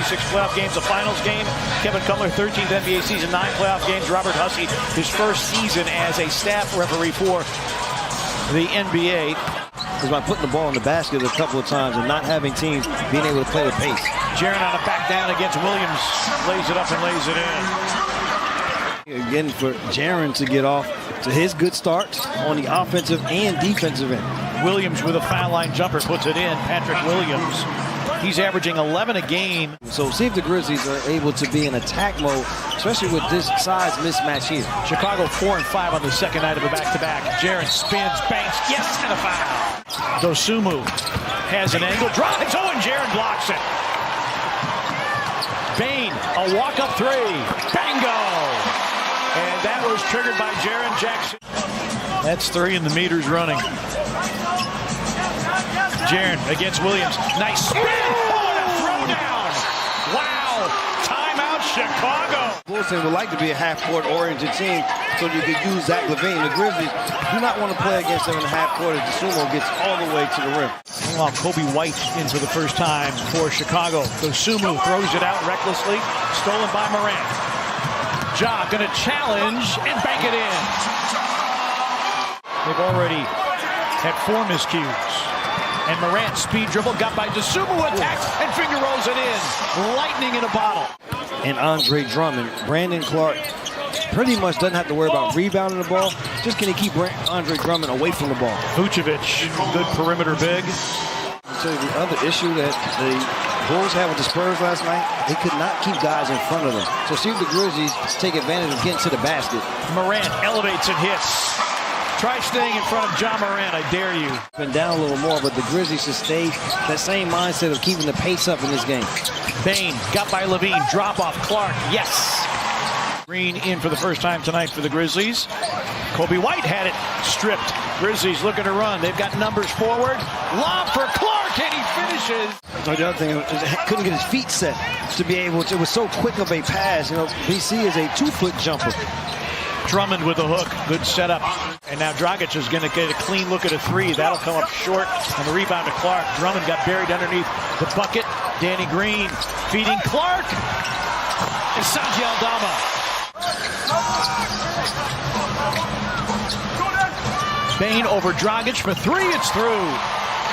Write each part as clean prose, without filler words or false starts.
36 playoff games, a finals game. Kevin Cutler, 13th NBA season, 9 playoff games. Robert Hussey, his first season as a staff referee for the NBA. Because by putting the ball in the basket a couple of times and not having teams being able to play with pace. Jaren on a back down against Williams, lays it up and lays it in. Again, for Jaren to get off to his good starts on the offensive and defensive end. Williams with a foul line jumper puts it in. Patrick Williams. He's averaging 11 a game. So see if the Grizzlies are able to be in attack mode, especially with this size mismatch here. Chicago 4 and 5 on the second night of a back-to-back. Jaren spins, banks, yes, and a foul. Dosunmu has an angle, drives, and Jaren blocks it. Bane, a walk-up three, bango! And that was triggered by Jaren Jackson. That's 3 and the meter's running. Jaren against Williams. Nice spin. Oh, and a throwdown. Wow. Timeout, Chicago. Bulls would like to be a half-court oriented team so you could use Zach LaVine. The Grizzlies do not want to play against them in the half-court as Dosunmu gets all the way to the rim. Meanwhile, Kobe White in for the first time for Chicago. Dosunmu throws it out recklessly. Stolen by Morant. Ja going to challenge and bank it in. They've already had 4 miscues. And Morant speed dribble, got by Dosunmu, attacks, and finger rolls it in. Lightning in a bottle. And Andre Drummond, Brandon Clark pretty much doesn't have to worry about rebounding the ball. Just can he keep Andre Drummond away from the ball. Vucevic, good perimeter big. So the other issue that the Bulls had with the Spurs last night, they could not keep guys in front of them. So see if the Grizzlies take advantage of getting to the basket. Morant elevates and hits. Try staying in front of John Morant, I dare you. Been down a little more, but the Grizzlies should stay that same mindset of keeping the pace up in this game. Bane, got by LaVine, drop off Clark, yes. Green in for the first time tonight for the Grizzlies. Kobe White had it stripped. Grizzlies looking to run. They've got numbers forward. Lob for Clark, and he finishes. The other thing is couldn't get his feet set to be able to. It was so quick of a pass. You know, BC is a 2-foot jumper. Drummond with the hook, good setup. And now Dragic is going to get a clean look at a 3. That'll come up short on the rebound to Clark. Drummond got buried underneath the bucket. Danny Green feeding Clark. And Santi Aldama. Bane over Dragic for 3. It's through.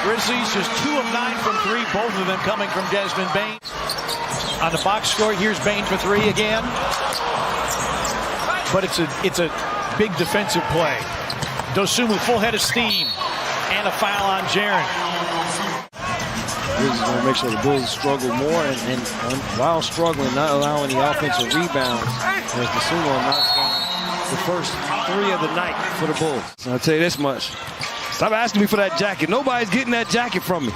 Grizzlies just 2 of 9 from 3. Both of them coming from Desmond Bane. On the box score, here's Bane for 3 again. But it's a big defensive play. Dosunmu, full head of steam. And a foul on Jaren. Grizzlies going to make sure the Bulls struggle more. And while struggling, not allowing the offensive rebounds. As Dosunmu knocks down the first 3 of the night for the Bulls. I'll tell you this much. Stop asking me for that jacket. Nobody's getting that jacket from me.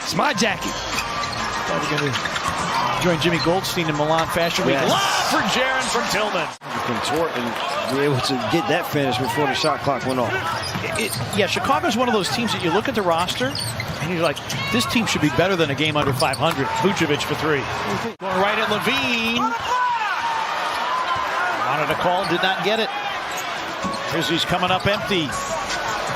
It's my jacket. Probably going to join Jimmy Goldstein in Milan Fashion Week. Yes. Lob for Jaren from Tillman. Contort and be able to get that finish before the shot clock went off. Yeah, Chicago's one of those teams that you look at the roster and you're like, this team should be better than a game under 500. Vucevic for 3. Going right at LaVine. Wanted a call, did not get it. Grizzlies coming up empty.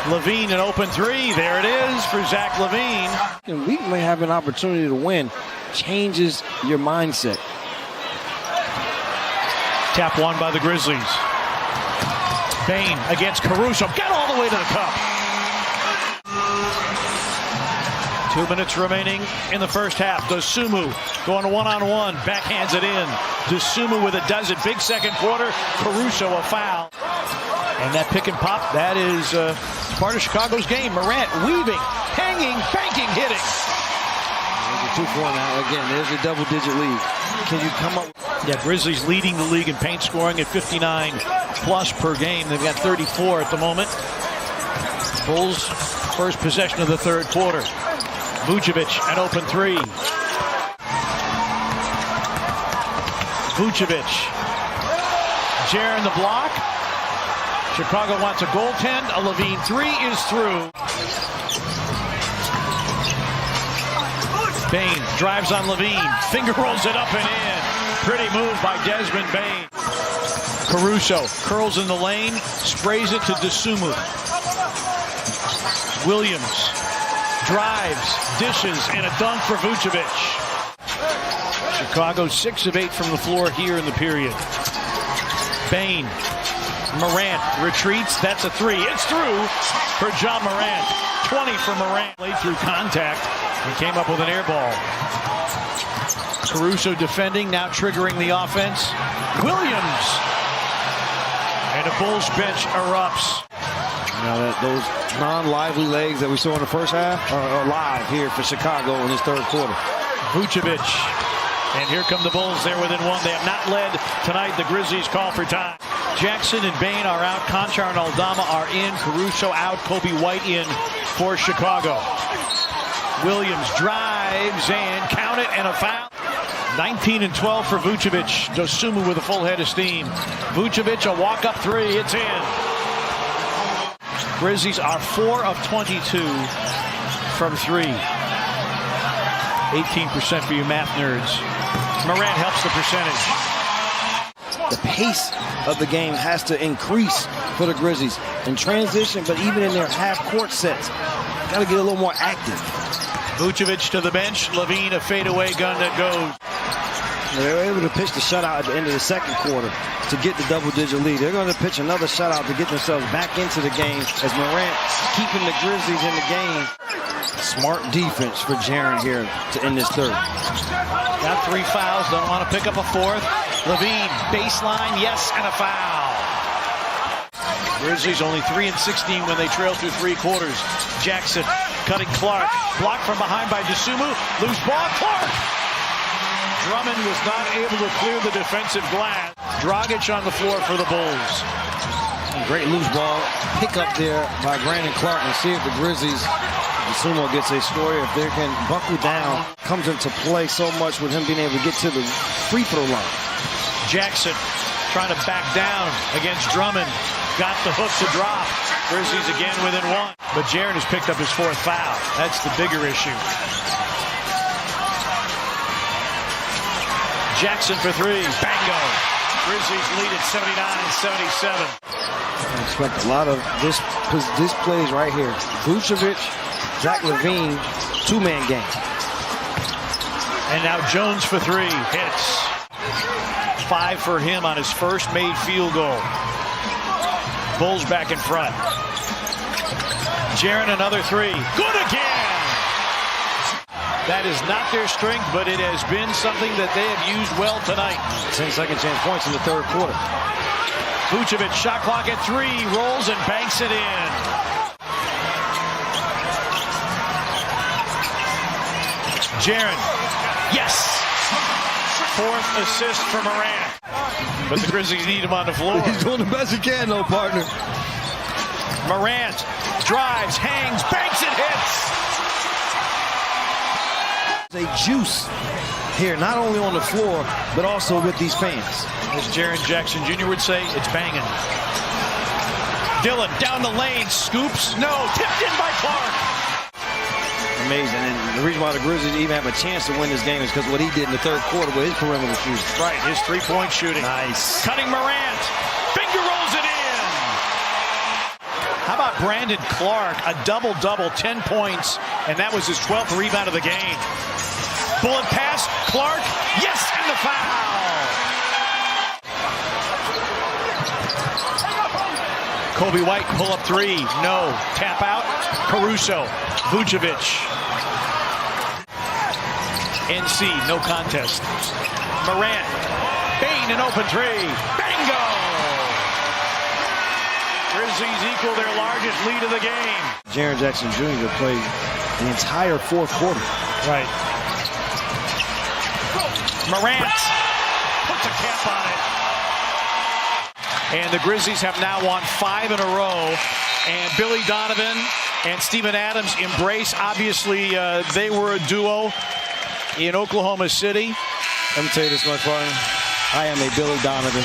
LaVine an open 3. There it is for Zach LaVine. And we may have an opportunity to win. Changes your mindset. Tap one by the Grizzlies. Bane against Caruso. Got all the way to the cup. 2 minutes remaining in the first half. Dosunmu going one-on-one. Backhands it in. Dosunmu with a dozen. Big second quarter. Caruso a foul. And that pick and pop, that is part of Chicago's game. Morant weaving, hanging, banking, hitting. There's a 2-4 now. Again, there's a double-digit lead. Can you come up? Yeah, Grizzlies leading the league in paint scoring at 59 plus per game. They've got 34 at the moment. Bulls first possession of the third quarter. Vucevic an open 3. Vucevic. Jaren the block. Chicago wants a goaltend. A LaVine 3 is through. Bane drives on LaVine. Finger rolls it up and in. Pretty move by Desmond Bane. Caruso curls in the lane. Sprays it to Dosunmu. Williams drives, dishes, and a dunk for Vucevic. Chicago 6 of 8 from the floor here in the period. Bain. Morant retreats. That's a three. It's through for John Morant. 20 for Morant. Played through contact and came up with an air ball. Caruso defending, now triggering the offense. Williams. And the Bulls bench erupts. Now those non-lively legs that we saw in the first half are alive here for Chicago in this third quarter. Vucevic. And here come the Bulls. They're within one. They have not led tonight. The Grizzlies call for time. Jackson and Bain are out. Conchar and Aldama are in. Caruso out. Kobe White in for Chicago. Williams drives and count it, and a foul. 19 and 12 for Vucevic. Dosunmu with a full head of steam. Vucevic, a walk-up three. It's in. Grizzlies are 4 of 22 from 3. 18% for you math nerds. Morant helps the percentage. The pace of the game has to increase for the Grizzlies in transition, but even in their half-court sets. Got to get a little more active. Vucevic to the bench. Levine, a fadeaway gun that goes. They were able to pitch the shutout at the end of the second quarter to get the double-digit lead. They're going to pitch another shutout to get themselves back into the game as Morant keeping the Grizzlies in the game. Smart defense for Jaren here to end this third. Got 3 fouls. Don't want to pick up a fourth. Levine, baseline, yes, and a foul. Grizzlies only 3 and 16 when they trail through 3 quarters. Jackson cutting Clark. Blocked from behind by Dosunmu. Loose ball, Clark. Drummond was not able to clear the defensive glass. Dragic on the floor for the Bulls. Great loose ball pick up there by Brandon Clark, and see if the Grizzlies, Dosunmu gets a story. If they can buckle down, comes into play so much with him being able to get to the free throw line. Jackson trying to back down against Drummond. Got the hook to drop. Grizzlies again within 1. But Jaren has picked up his 4th foul. That's the bigger issue. Jackson for 3. Bango. Grizzlies lead at 79-77. I expect a lot of this plays right here. Vucevic, Zach LaVine, 2-man game. And now Jones for 3. Hits. 5 for him on his first made field goal. Bulls back in front. Jaren another 3. Good again! That is not their strength, but it has been something that they have used well tonight. 10 second chance points in the third quarter. Vucevic, shot clock at 3, rolls and banks it in. Jaren, yes! 4th assist for Morant. But the Grizzlies need him on the floor. He's doing the best he can, though, partner. Morant drives, hangs, banks, it hits. A juice here, not only on the floor, but also with these fans. As Jaren Jackson Jr. would say, it's banging. Dillon down the lane, scoops, no, tipped in by Clark. Amazing, and the reason why the Grizzlies even have a chance to win this game is because what he did in the third quarter with his perimeter shooting. Right, his 3-point shooting. Nice. Cutting Morant, finger rolls it in. How about Brandon Clark, a double-double, 10 points, and that was his 12th rebound of the game. Bullet pass, Clark, yes, and the foul. Kobe White, pull-up 3, no. Tap out, Caruso, Vucevic. NC, no contest. Morant, Bain, an open 3, bingo! Grizzlies equal their largest lead of the game. Jaren Jackson Jr. played the entire fourth quarter. Right. Morant puts a cap on it. And the Grizzlies have now won 5 in a row. And Billy Donovan and Steven Adams embrace. Obviously, they were a duo in Oklahoma City. Let me tell you this, my friend. I am a Billy Donovan